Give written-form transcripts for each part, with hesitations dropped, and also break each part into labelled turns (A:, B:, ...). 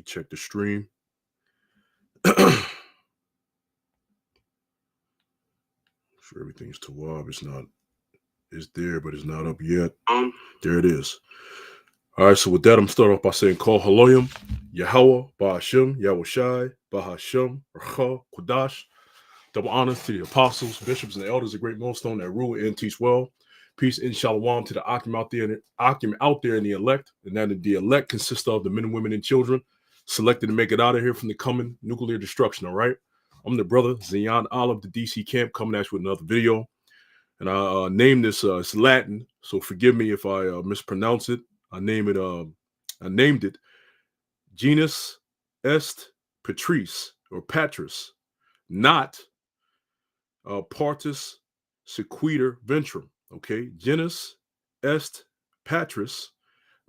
A: me check the stream. Sure, everything's Tawab. It's there, but it's not up yet. There it is. All right, so with that, I'm starting off by saying, Call Haloyim, Yahweh, Ba'ashim, Yahushai, Bahashim, Racha, Kodash. Double honors to the apostles, bishops, and the elders, a great millstone that rule and teach well. Peace and shalom to the Akim out there and the elect. And that the elect consists of the men and women and children selected to make it out of here from the coming nuclear destruction, all right? I'm the brother, Zion Olive, the DC camp, coming at you with another video. And I named this, it's Latin, so forgive me if I mispronounce it. I named it Genus est Patris, or Patris, not Partus, Sequitur, Ventrum. Okay, Genus est Patris,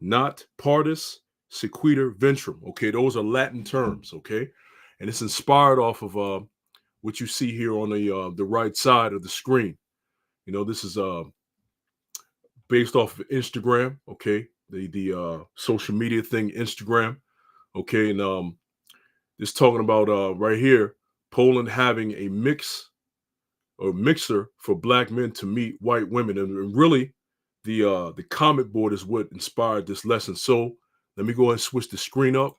A: not Partus, Sequitur, Ventrum. Okay, those are Latin terms. Okay, and it's inspired off of what you see here on the right side of the screen. You know, this is based off of Instagram. Okay, the social media thing, Instagram. Okay, and it's talking about right here, Poland having a mixer for black men to meet white women, and really the comment board is what inspired this lesson. So let me go ahead and switch the screen up,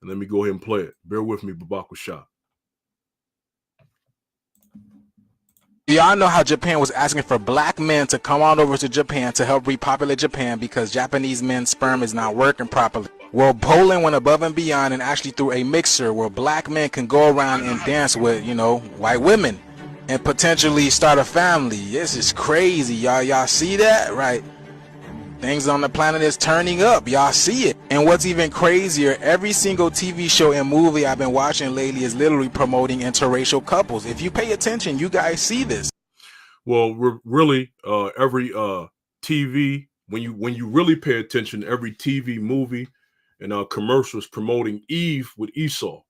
A: and let me go ahead and play it. Bear with me, Babaku Shah.
B: Y'all know how Japan was asking for black men to come on over to Japan to help repopulate Japan because Japanese men's sperm is not working properly. Well, Poland went above and beyond and actually threw a mixer where black men can go around and dance with, you know, white women and potentially start a family. This is crazy, y'all. Y'all see that, right? Things on the planet is turning up. Y'all see it. And what's even crazier, every single TV show and movie I've been watching lately is literally promoting interracial couples. If you pay attention, you guys see this.
A: Well, really, every TV, when you really pay attention, every TV, movie, and commercials promoting Eve with Esau.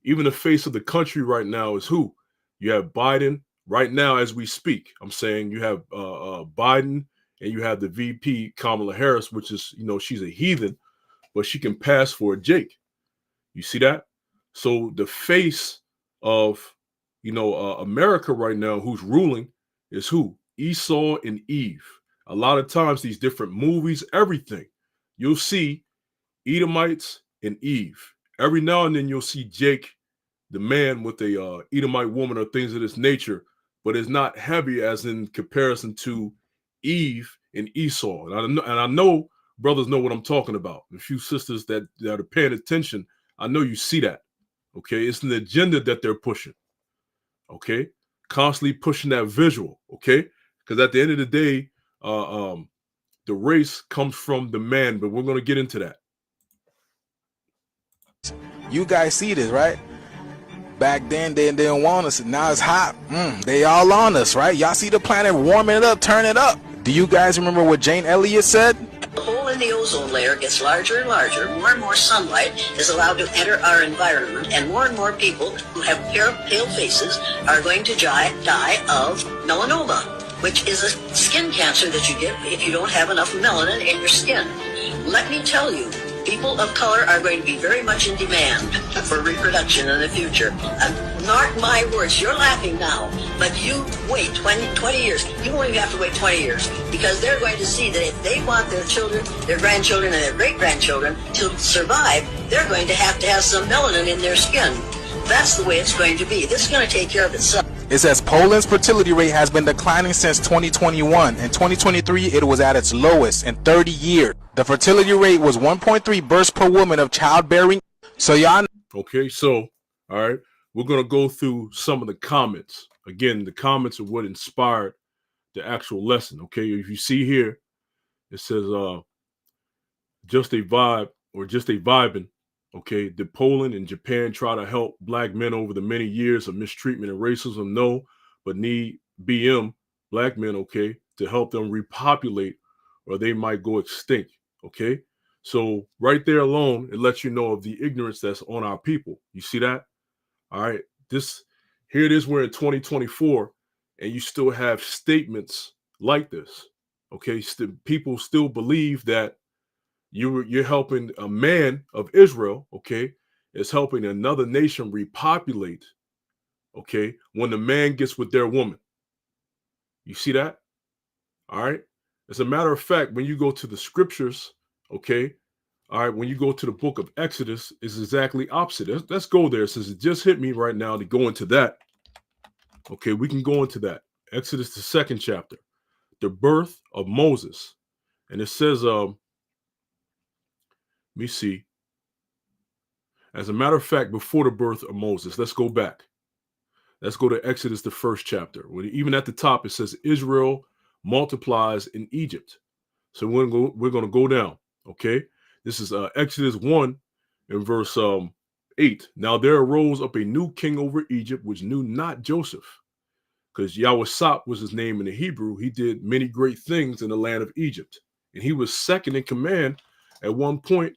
A: Even the face of the country right now is who? You have Biden right now as we speak. I'm saying you have Biden, and you have the VP, Kamala Harris, which is, you know, she's a heathen, but she can pass for a Jake. You see that? So the face of, you know, America right now, who's ruling, is who? Esau and Eve. A lot of times, these different movies, everything, you'll see Edomites and Eve. Every now and then, you'll see Jake, the man, with a Edomite woman or things of this nature, but it's not heavy as in comparison to Eve and Esau. And I know brothers know what I'm talking about. A few sisters that are paying attention, I know you see that. Okay, it's an agenda that they're pushing. Okay, constantly pushing that visual. Okay, because at the end of the day, the race comes from the man, but we're going to get into that.
B: You guys see this, right? Back then, they didn't want us. Now it's hot. They all on us, right? Y'all see the planet warming it up, turn it up. Do you guys remember what Jane Elliott said?
C: The hole in the ozone layer gets larger and larger. More and more sunlight is allowed to enter our environment, and more people who have pale faces are going to die of melanoma, which is a skin cancer that you get if you don't have enough melanin in your skin. Let me tell you, people of color are going to be very much in demand for reproduction in the future. Mark my words, you're laughing now, but you wait 20 years. You won't even have to wait 20 years, because they're going to see that if they want their children, their grandchildren, and their great-grandchildren to survive, they're going to have some melanin in their skin. That's the way it's going to be. This is going to take care of itself.
B: It says Poland's fertility rate has been declining since 2021. In 2023, it was at its lowest in 30 years. The fertility rate was 1.3 births per woman of childbearing. So y'all.
A: Okay, so, all right, we're going to go through some of the comments. Again, the comments are what inspired the actual lesson. Okay, if you see here, it says just a vibe, or just a vibing. Okay, did Poland and Japan try to help black men over the many years of mistreatment and racism? No, but need BM, black men, okay, to help them repopulate, or they might go extinct. Okay, so right there alone, it lets you know of the ignorance that's on our people. You see that? All right, here it is, we're in 2024, and you still have statements like this. Okay, people still believe that You're helping a man of Israel, okay, is helping another nation repopulate, okay, when the man gets with their woman. You see that? All right. As a matter of fact, when you go to the scriptures, okay, all right, when you go to the book of Exodus, it's exactly opposite. Let's go there since it just hit me right now to go into that. Okay, we can go into that. Exodus, the 2nd chapter, the birth of Moses. And it says, let me see. As a matter of fact, before the birth of Moses, let's go back. Let's go to Exodus, the 1st chapter. Even at the top, it says Israel multiplies in Egypt. So we're going to go down. Okay, this is Exodus 1 and verse 8. Now there arose up a new king over Egypt, which knew not Joseph, because Yahweh was his name in the Hebrew. He did many great things in the land of Egypt, and he was second in command at one point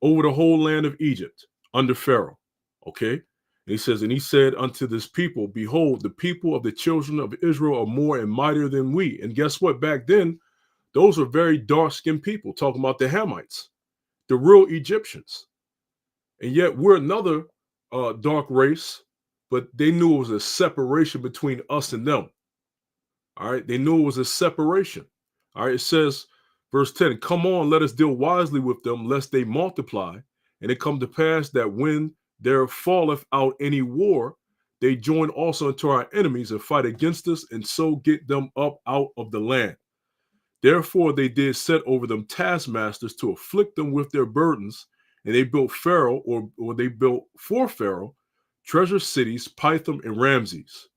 A: over the whole land of Egypt under Pharaoh. Okay. And he says, and he said unto this people, behold, the people of the children of Israel are more and mightier than we. And guess what? Back then, those were very dark-skinned people, talking about the Hamites, the real Egyptians. And yet we're another dark race, but they knew it was a separation between us and them. All right. They knew it was a separation. All right. It says, verse 10, come on, let us deal wisely with them, lest they multiply. And it come to pass that when there falleth out any war, they join also unto our enemies and fight against us, and so get them up out of the land. Therefore they did set over them taskmasters to afflict them with their burdens, and they built Pharaoh, or they built for Pharaoh, treasure cities, Pithom and Ramses.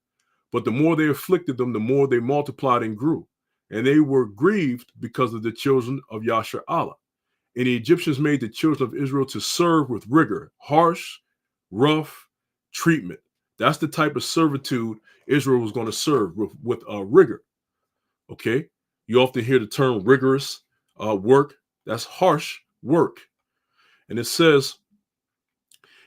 A: But the more they afflicted them, the more they multiplied and grew. And they were grieved because of the children of Yashar'Allah. And the Egyptians made the children of Israel to serve with rigor, harsh, rough treatment. That's the type of servitude Israel was going to serve with rigor. Okay. You often hear the term rigorous work. That's harsh work. And it says,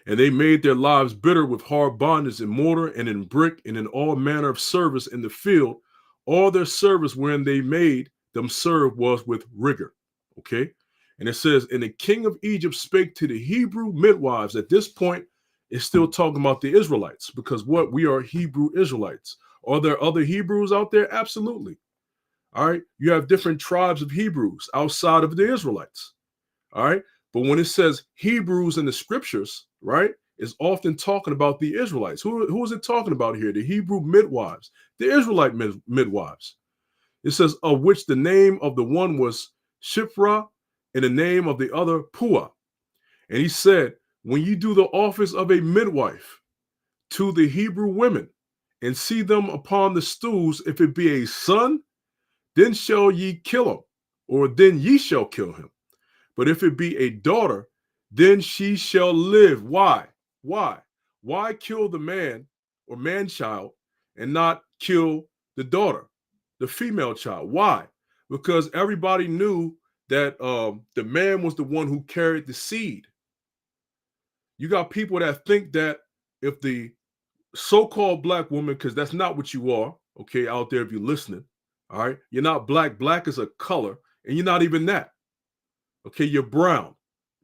A: and they made their lives bitter with hard bondage in mortar and in brick and in all manner of service in the field. All their service wherein they made them serve was with rigor. Okay. And it says, and the king of Egypt spake to the Hebrew midwives. At this point, it's still talking about the Israelites, because what? We are Hebrew Israelites. Are there other Hebrews out there? Absolutely. All right. You have different tribes of Hebrews outside of the Israelites. All right. But when it says Hebrews in the scriptures, right, it's often talking about the Israelites. Who is it talking about here? The Hebrew midwives, the Israelite midwives. It says, of which the name of the one was Shiphrah, and the name of the other Puah. And he said, when you do the office of a midwife to the Hebrew women, and see them upon the stools, if it be a son, then shall ye kill him, or then ye shall kill him. But if it be a daughter, then she shall live. Why? Why? Why kill the man or man-child and not kill the daughter, the female child? Why? Because everybody knew that the man was the one who carried the seed. You got people that think that if the so-called black woman, because that's not what you are, okay, out there if you're listening, all right? You're not black. Black is a color, and you're not even that. Okay, you're brown.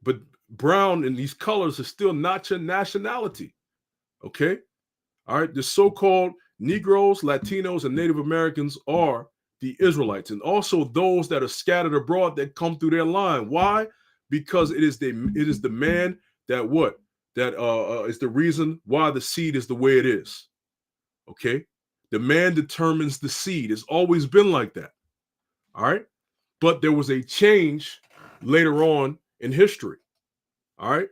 A: But brown and these colors are still not your nationality. Okay? All right, the so-called Negroes, Latinos, and Native Americans are the Israelites, and also those that are scattered abroad that come through their line. Why? Because it is the man that what? That is the reason why the seed is the way it is. Okay? The man determines the seed. It's always been like that. All right? But there was a change later on in history. All right?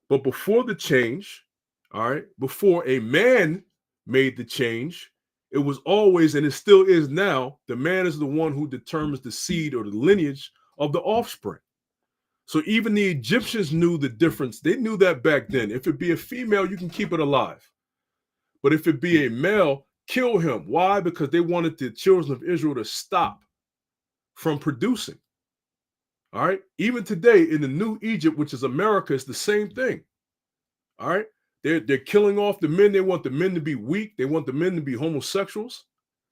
A: But before the change, all right, before a man made the change, it was always, and it still is now, the man is the one who determines the seed or the lineage of the offspring. So even the Egyptians knew the difference. They knew that back then. If it be a female, you can keep it alive. But if it be a male, kill him. Why? Because they wanted the children of Israel to stop from producing. All right. Even today in the new Egypt, which is America, it's the same thing. All right. They're killing off the men. They want the men to be weak. They want the men to be homosexuals.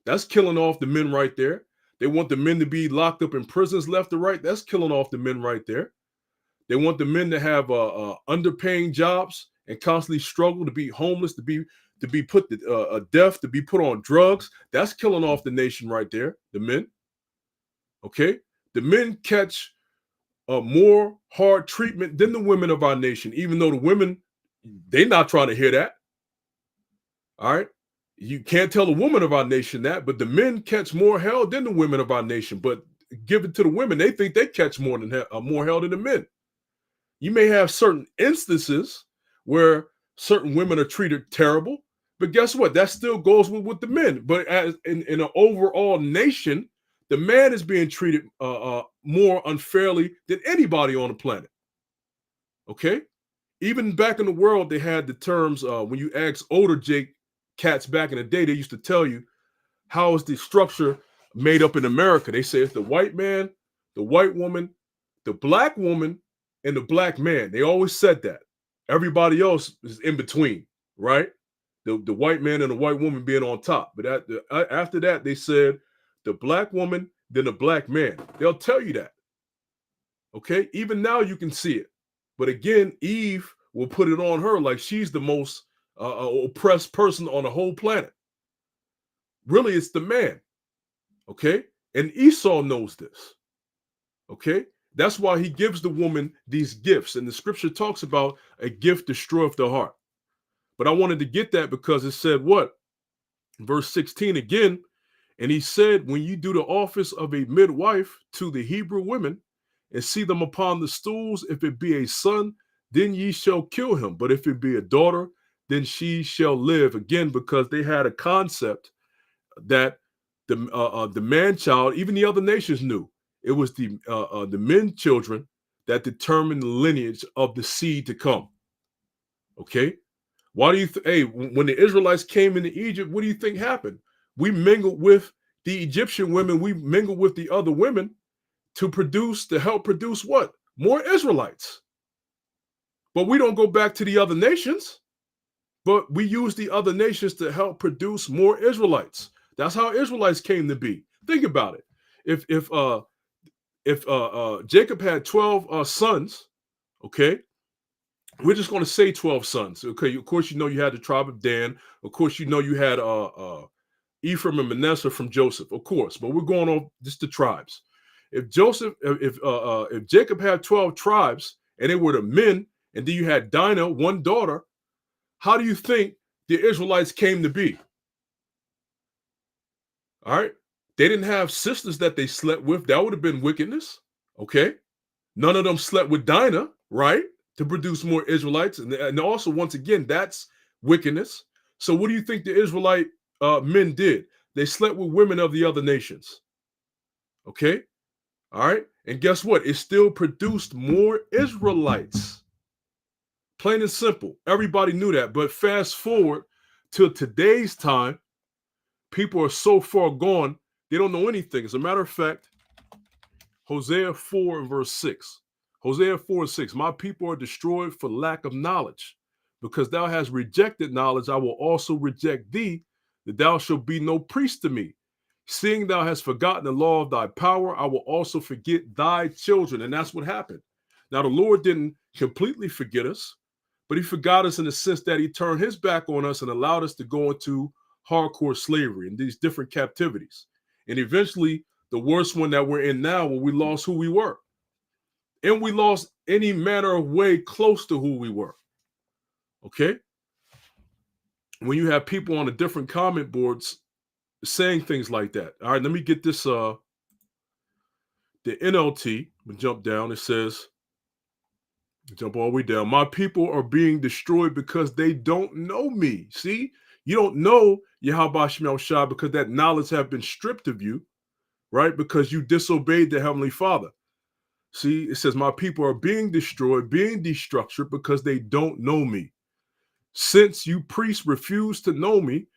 A: That's killing off the men right there. They want the men to be locked up in prisons left or right. That's killing off the men right there. They want the men to have underpaying jobs and constantly struggle, to be homeless, to be put to death, to be put on drugs. That's killing off the nation right there, the men. Okay? The men catch more hard treatment than the women of our nation, even though the women, they're not trying to hear that. All right? You can't tell a woman of our nation that, but the men catch more hell than the women of our nation. But give it to the women, they think they catch more hell than the men. You may have certain instances where certain women are treated terrible, but guess what? That still goes with the men. But as in an overall nation, the man is being treated more unfairly than anybody on the planet. Okay? Even back in the world, they had the terms, when you ask older cats back in the day, they used to tell you, how is the structure made up in America? They say it's the white man, the white woman, the black woman, and the black man. They always said that. Everybody else is in between, right? The white man and the white woman being on top. But after that, they said the black woman, then the black man. They'll tell you that. Okay? Even now you can see it. But again, Eve will put it on her like she's the most oppressed person on the whole planet. Really, it's the man. Okay? And Esau knows this. Okay? That's why he gives the woman these gifts. And the scripture talks about a gift destroyeth the heart. But I wanted to get that because it said what? Verse 16 again. And he said, when you do the office of a midwife to the Hebrew women and see them upon the stools, if it be a son, then ye shall kill him. But if it be a daughter, then she shall live. Again, because they had a concept that the man child, even the other nations knew, it was the men children that determined the lineage of the seed to come. Okay, why do you hey, when the Israelites came into Egypt, what do you think happened? We mingled with the Egyptian women, we mingled with the other women to help produce what? More Israelites. But we don't go back to the other nations, but we use the other nations to help produce more Israelites. That's how Israelites came to be. Think about it. If Jacob had 12 sons, okay, we're just going to say 12 sons. Okay, of course, you had the tribe of Dan. Of course, you had Ephraim and Manasseh from Joseph, of course. But we're going on just the tribes. If Jacob had 12 tribes and they were the men, and then you had Dinah, one daughter, how do you think the Israelites came to be? All right. They didn't have sisters that they slept with. That would have been wickedness. Okay. None of them slept with Dinah, right? To produce more Israelites. And also, once again, that's wickedness. So what do you think the Israelite men did? They slept with women of the other nations. Okay. All right. And guess what? It still produced more Israelites. Plain and simple. Everybody knew that. But fast forward to today's time, people are so far gone, they don't know anything. As a matter of fact, Hosea 4 and verse 6. Hosea 4 and 6. My people are destroyed for lack of knowledge. Because thou hast rejected knowledge, I will also reject thee, that thou shalt be no priest to me. Seeing thou hast forgotten the law of thy power, I will also forget thy children. And that's what happened. Now, the Lord didn't completely forget us, but he forgot us in the sense that he turned his back on us and allowed us to go into hardcore slavery and these different captivities. And eventually, the worst one that we're in now, where we lost who we were. And we lost any manner of way close to who we were. Okay? When you have people on the different comment boards saying things like that. All right, let me get this. The NLT, we'll jump down. It says, jump all the way down. My people are being destroyed because they don't know me. See, you don't know Yahweh Shem Shah because that knowledge have been stripped of you, right? Because you disobeyed the Heavenly Father. See, it says, my people are being destroyed, being destructured because they don't know me. Since you priests refuse to know me,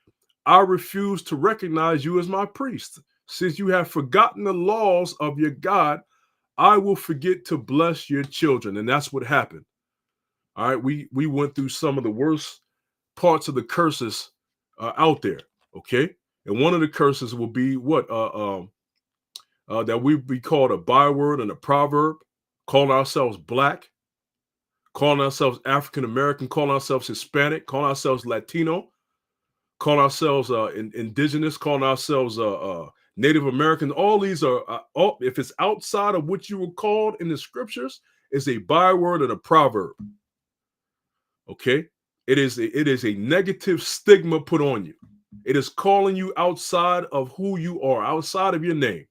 A: I refuse to recognize you as my priest. Since you have forgotten the laws of your God, I will forget to bless your children. And that's what happened. All right, we went through some of the worst parts of the curses out there. Okay, and one of the curses will be what that we be called a byword and a proverb, calling ourselves black. calling ourselves African American, calling ourselves Hispanic, calling ourselves Latino, calling ourselves indigenous, calling ourselves Native American. All these are, if it's outside of what you were called in the scriptures, it's a byword and a proverb. Okay? It is a negative stigma put on you. It is calling you outside of who you are, outside of your name.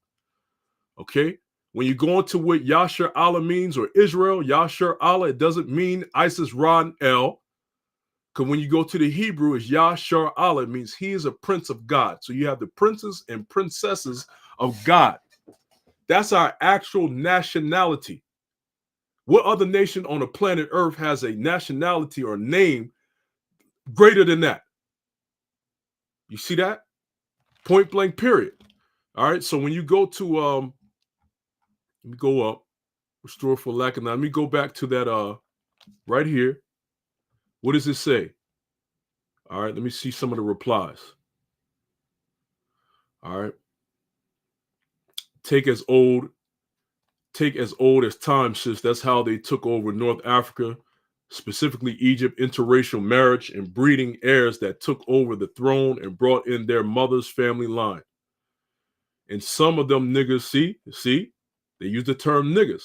A: Okay? When you go into what Yasher Allah means, or Israel, Yasher Allah, it doesn't mean Isis Ra El. Because when you go to the Hebrew, it's Yasher Allah, it means he is a prince of God. So you have the princes and princesses of God. That's our actual nationality. What other nation on the planet Earth has a nationality or name greater than that? You see that? Point blank, period. All right. So when you go to, let me go up, restore for lack of now. Let me go back to that right here. What does it say? All right. Let me see some of the replies. All right. Take as old as time, sis. That's how they took over North Africa, specifically Egypt. Interracial marriage and breeding heirs that took over the throne and brought in their mother's family line. And some of them niggas, see, they use the term niggas.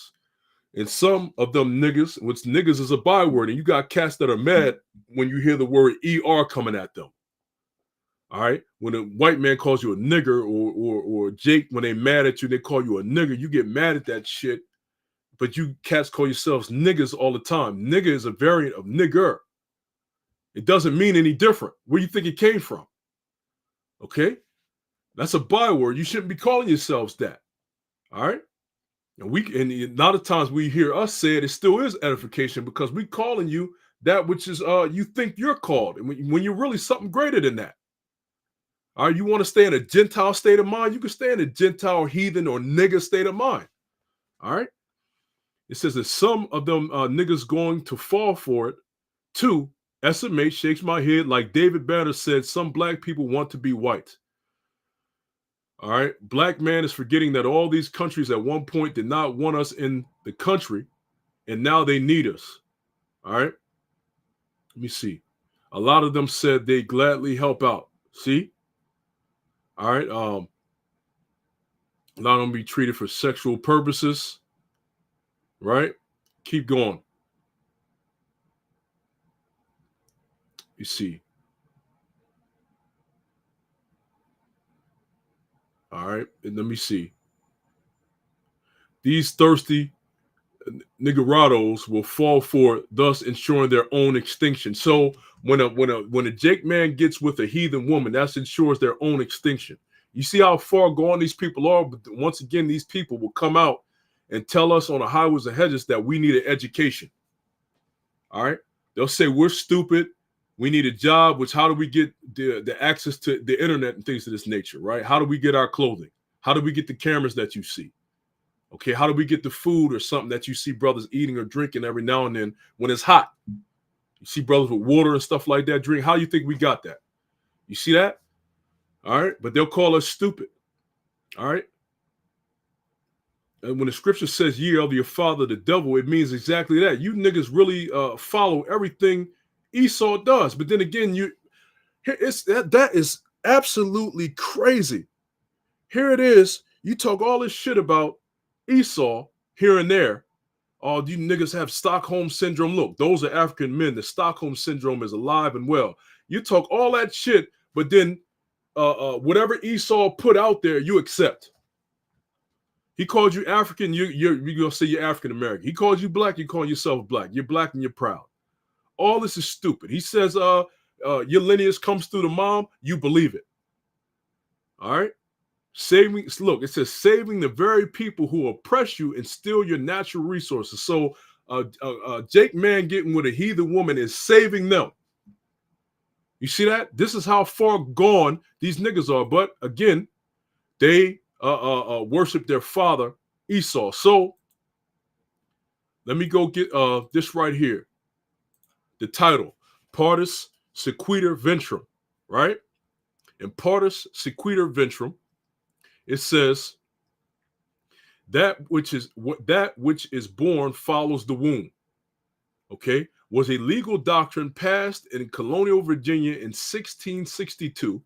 A: And some of them niggas, which niggas is a byword, and you got cats that are mad when you hear the word ER coming at them. All right. When a white man calls you a nigger, or Jake, when they mad at you, they call you a nigger, you get mad at that shit. But you cats call yourselves niggas all the time. Nigger is a variant of nigger. It doesn't mean any different. Where do you think it came from? Okay. That's a byword. You shouldn't be calling yourselves that. All right. And a lot of times we hear us say it still is edification, because we calling you that which is you think you're called, and when you're really something greater than that. All right, you want to stay in a Gentile state of mind, you can stay in a Gentile, heathen, or nigger state of mind. All right. It says that some of them niggas going to fall for it too. SMH shakes my head like David Banner said, some black people want to be white. All right. Black man is forgetting that all these countries at one point did not want us in the country, and now they need us. All right. Let me see. A lot of them said they gladly help out. See? All right. A lot of them be treated for sexual purposes. Right? Keep going. You see. All right. And let me see. These thirsty niggerados will fall for it, thus ensuring their own extinction. So when a Jake man gets with a heathen woman, that ensures their own extinction. You see how far gone these people are? But once again, these people will come out and tell us on the highways and hedges that we need an education. All right. They'll say we're stupid. We need a job, which how do we get the access to the internet and things of this nature, right? How do we get our clothing? How do we get the cameras that you see? Okay, how do we get the food or something that you see brothers eating or drinking every now and then when it's hot? You see brothers with water and stuff like that drink. How do you think we got that? You see that? All right, but they'll call us stupid. All right. And when the scripture says ye are of your father the devil, it means exactly that. You niggas really follow everything Esau does. But then again, that is absolutely crazy. Here it is. You talk all this shit about Esau here and there. Oh, you niggas have Stockholm syndrome. Look, those are African men. The Stockholm syndrome is alive and well. You talk all that shit, but then whatever Esau put out there, you accept. He called you African, you're gonna say you're African American. He called you black, you call yourself black. You're black and you're proud. All this is stupid. He says your lineage comes through the mom, you believe it. All right. Look, it says saving the very people who oppress you and steal your natural resources. So Jake man getting with a heathen woman is saving them. You see that? This is how far gone these niggas are. But again, they worship their father Esau. So let me go get this right here. The title, Partus, Sequitur, Ventrum, right? In Partus, Sequitur, Ventrum, it says that which is born follows the womb. okay, was a legal doctrine passed in colonial Virginia in 1662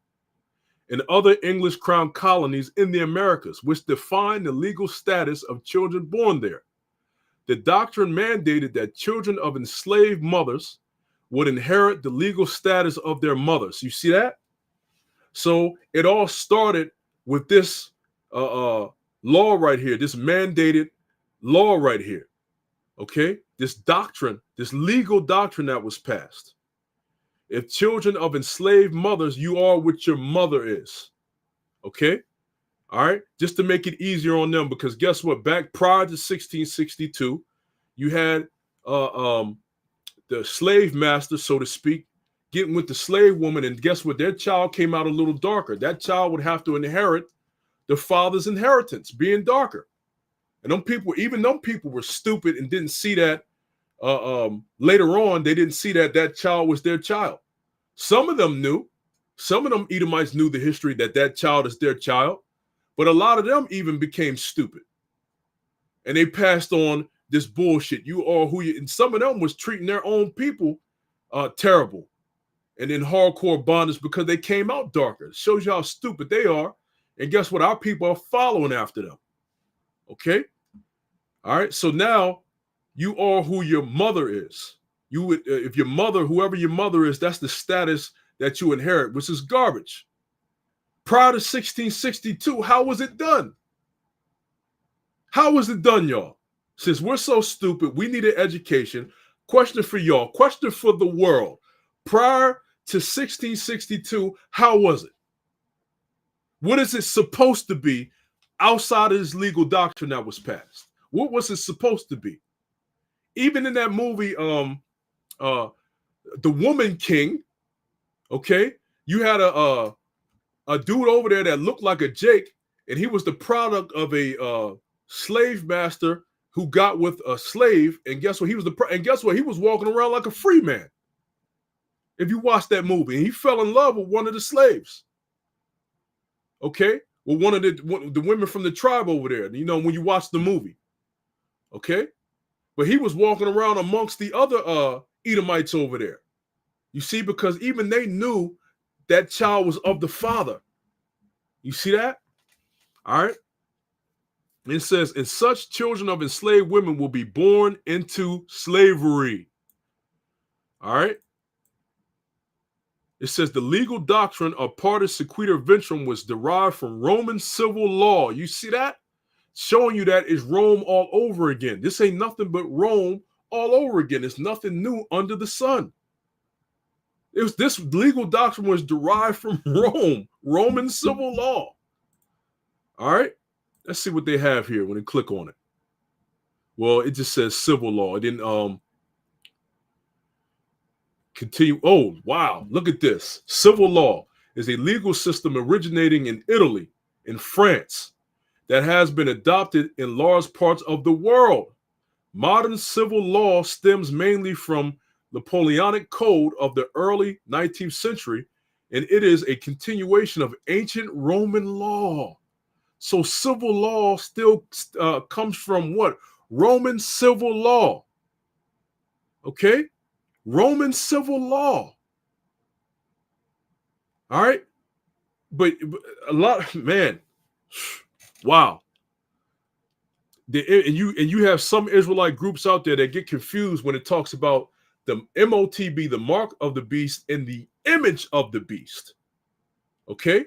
A: and other English crown colonies in the Americas, which defined the legal status of children born there. The doctrine mandated that children of enslaved mothers would inherit the legal status of their mothers. You see that? So it all started with this law right here, this mandated law right here. Okay? This doctrine, this legal doctrine that was passed. If children of enslaved mothers, you are what your mother is. Okay? All right? Just to make it easier on them, because guess what? Back prior to 1662, you had the slave master, so to speak, getting with the slave woman, and guess what? Their child came out a little darker. That child would have to inherit the father's inheritance, being darker. And even them people were stupid and didn't see that later on. They didn't see that that child was their child. Some of them knew. Some of them Edomites knew the history that child is their child. But a lot of them even became stupid. And they passed on this bullshit. You are who you, and some of them was treating their own people terrible and in hardcore bondage because they came out darker. It shows you how stupid they are. And guess what? Our people are following after them. Okay? All right. So now you are who your mother is. You would, if your mother, whoever your mother is, that's the status that you inherit, which is garbage. Prior to 1662, how was it done? How was it done, y'all? Since we're so stupid, we need an education. Question for y'all, question for the world. Prior to 1662, how was it? What is it supposed to be outside of this legal doctrine that was passed? What was it supposed to be? Even in that movie, The Woman King, okay, you had a dude over there that looked like a Jake, and he was the product of a slave master who got with a slave, and guess what? He was walking around like a free man. If you watch that movie, and he fell in love with one of the slaves. Okay, with one of the women from the tribe over there. You know, when you watch the movie. Okay, but he was walking around amongst the other Edomites over there. You see, because even they knew that child was of the father. You see that? All right. It says, and such children of enslaved women will be born into slavery. All right. It says the legal doctrine of Partus, Sequitur, Ventrum was derived from Roman civil law. You see that? Showing you that is Rome all over again. This ain't nothing but Rome all over again. It's nothing new under the sun. This legal doctrine was derived from Rome, Roman civil law. All right. Let's see what they have here when you click on it. Well, it just says civil law. It didn't continue. Oh, wow. Look at this. Civil law is a legal system originating in Italy, in France, that has been adopted in large parts of the world. Modern civil law stems mainly from the Napoleonic Code of the early 19th century, and it is a continuation of ancient Roman law. So civil law still comes from what? Roman civil law. Okay? Roman civil law. All right? But a lot, man, wow. And you have some Israelite groups out there that get confused when it talks about the MOTB, the mark of the beast, and the image of the beast. Okay?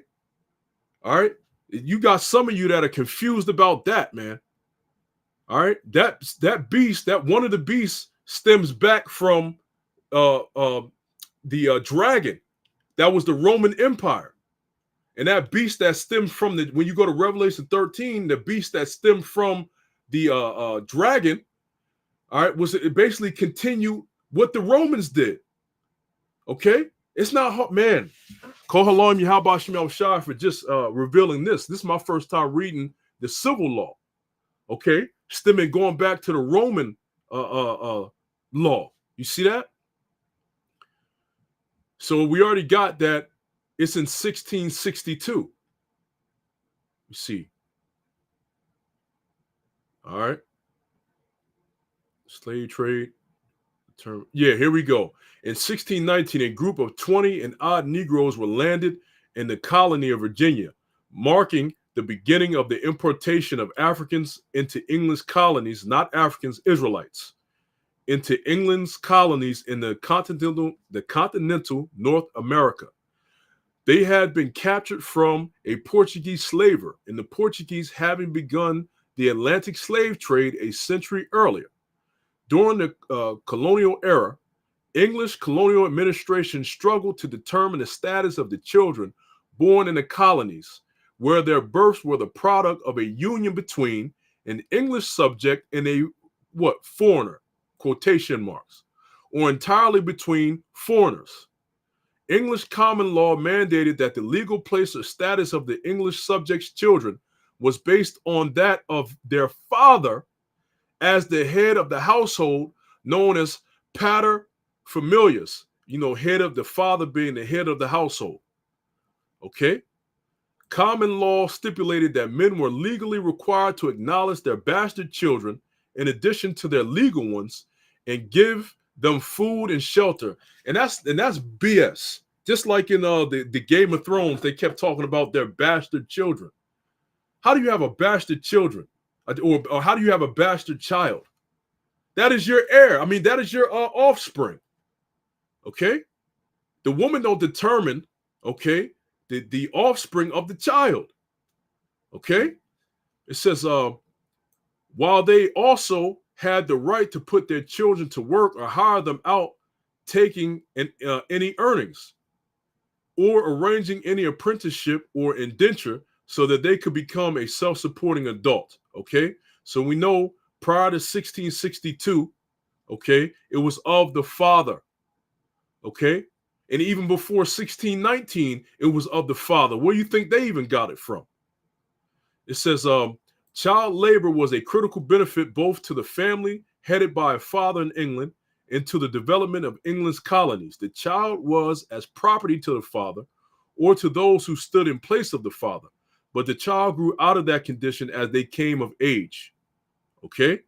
A: All right? You got some of you that are confused about that, man. All right? That beast, that one of the beasts stems back from the dragon. That was the Roman Empire. And that beast that stemmed from when you go to Revelation 13, the beast that stemmed from the dragon, all right, was it basically continue what the Romans did. Okay? It's not hard, man. Call Halam Yahweh Shemel Shai for just revealing this. This is my first time reading the civil law. Okay? Stemming going back to the Roman law. You see that? So we already got that. It's in 1662. You see. All right. Slave trade, Yeah, here we go. In 1619, a group of 20 and odd Negroes were landed in the colony of Virginia, marking the beginning of the importation of Africans into England's colonies, not Africans, Israelites, into England's colonies in the continental North America. They had been captured from a Portuguese slaver, and the Portuguese having begun the Atlantic slave trade a century earlier. During the colonial era, English colonial administration struggled to determine the status of the children born in the colonies, where their births were the product of a union between an English subject and a foreigner, quotation marks, or entirely between foreigners. English common law mandated that the legal place or status of the English subject's children was based on that of their father as the head of the household, known as pater familias, head of the father being the head of the household. Okay? Common law stipulated that men were legally required to acknowledge their bastard children in addition to their legal ones and give them food and shelter. And that's BS. Just like in the Game of Thrones, they kept talking about their bastard children. How do you have a bastard children? Or how do you have a bastard child? That is your heir. I mean, that is your offspring. Okay? The woman don't determine, okay, the offspring of the child. Okay? It says, while they also had the right to put their children to work or hire them out, taking any earnings, or arranging any apprenticeship or indenture so that they could become a self-supporting adult. Okay? So we know prior to 1662, okay, it was of the father. Okay? And even before 1619, it was of the father. Where do you think they even got it from? It says, child labor was a critical benefit both to the family headed by a father in England and to the development of England's colonies. The child was as property to the father or to those who stood in place of the father. But the child grew out of that condition as they came of age. Okay?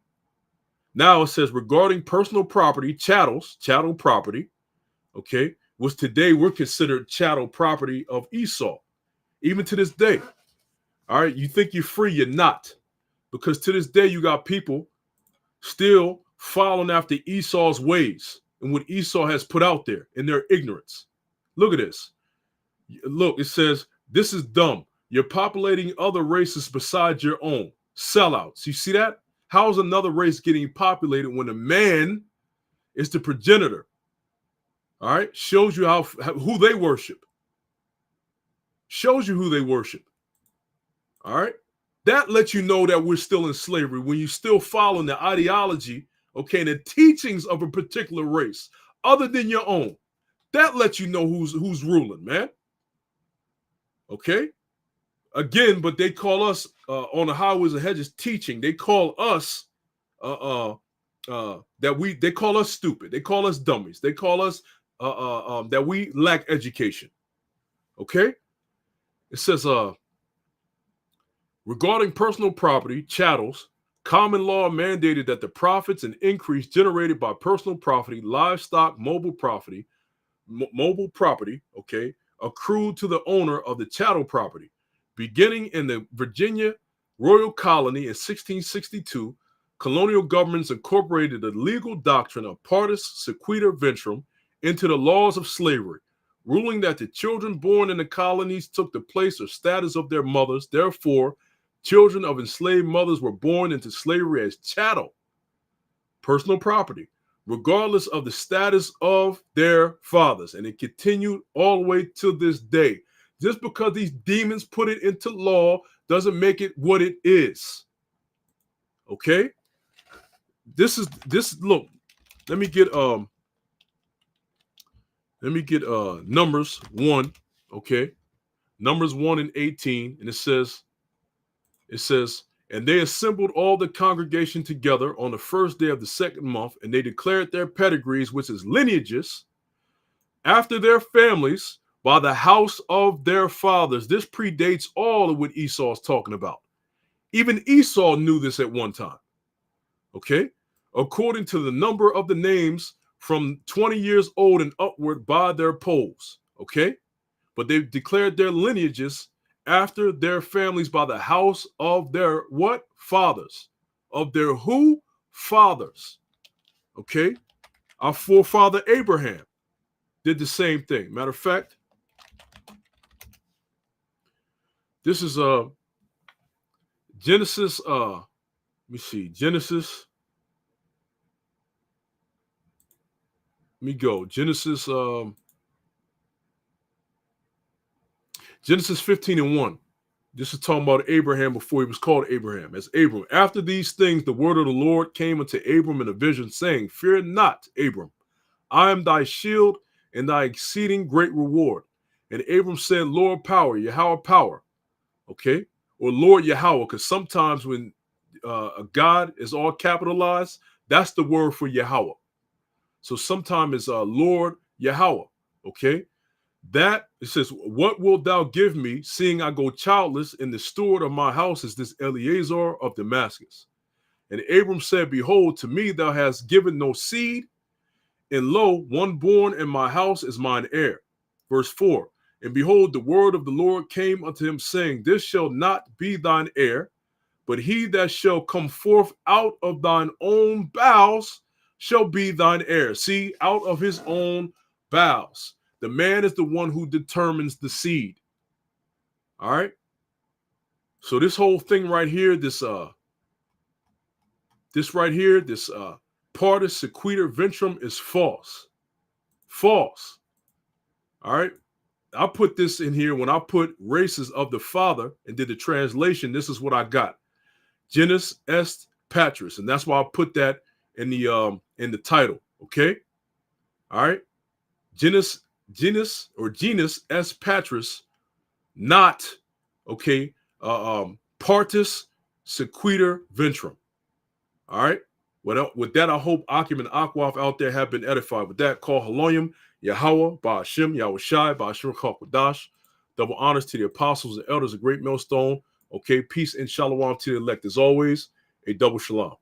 A: Now it says, regarding personal property, chattel property, okay, was today we're considered chattel property of Esau, even to this day. All right, you think you're free, you're not. Because to this day, you got people still following after Esau's ways and what Esau has put out there in their ignorance. Look at this. Look, it says, this is dumb. You're populating other races besides your own. Sellouts. You see that? How is another race getting populated when a man is the progenitor? All right? Shows you who they worship. Shows you who they worship. All right? That lets you know that we're still in slavery when you're still following the ideology, okay, the teachings of a particular race other than your own. That lets you know who's ruling, man. Okay? Again, but they call us on the highways and hedges teaching. They call us they call us stupid. They call us dummies. They call us that we lack education. Okay? It says regarding personal property, chattels, common law mandated that the profits and increase generated by personal property, livestock, mobile property, okay, accrued to the owner of the chattel property. Beginning in the Virginia Royal Colony in 1662, colonial governments incorporated the legal doctrine of Partus, Sequitur, Ventrum into the laws of slavery, ruling that the children born in the colonies took the place or status of their mothers. Therefore, children of enslaved mothers were born into slavery as chattel, personal property, regardless of the status of their fathers. And it continued all the way to this day. Just because these demons put it into law doesn't make it what it is. Okay? Look, let me get Numbers 1, okay? Numbers 1 and 18, and it says, and they assembled all the congregation together on the first day of the second month, and they declared their pedigrees, which is lineages, after their families, by the house of their fathers. This predates all of what Esau is talking about. Even Esau knew this at one time. Okay? According to the number of the names from 20 years old and upward by their polls. Okay? But they've declared their lineages after their families by the house of their what? Fathers. Of their who? Fathers. Okay? Our forefather Abraham did the same thing. Matter of fact, this is Genesis, let me see, Genesis, let me go, Genesis 15:1. This is talking about Abraham before he was called Abraham, as Abram. After these things, the word of the Lord came unto Abram in a vision, saying, Fear not, Abram, I am thy shield and thy exceeding great reward. And Abram said, Lord power, Yahweh power. Okay? Or Lord Yahweh, because sometimes when a God is all capitalized, that's the word for Yahweh. So sometimes it's Lord Yahweh. Okay? That, it says, what wilt thou give me, seeing I go childless, and the steward of my house is this Eleazar of Damascus? And Abram said, Behold, to me thou hast given no seed, and lo, one born in my house is mine heir. Verse 4. And behold, the word of the Lord came unto him, saying, This shall not be thine heir, but he that shall come forth out of thine own bowels shall be thine heir. See, out of his own bowels. The man is the one who determines the seed. All right. So this whole thing right here, this Partus, Sequitur, Ventrum is false. False. All right. I put this in here when I put races of the father and did the translation. This is what I got. Genus est Patris. And that's why I put that in the title. Okay. All right. Genus est Patris, not okay. Partus, Sequitur, Ventrum. All right. With that, I hope Akim and Akwaf out there have been edified. With that, call Halonium, Yahweh, Ba'ashim, Yahweh Shai, Ba'ashim Chakwadash. Double honors to the apostles and elders, a great millstone. Okay, peace and shalom to the elect. As always, a double shalom.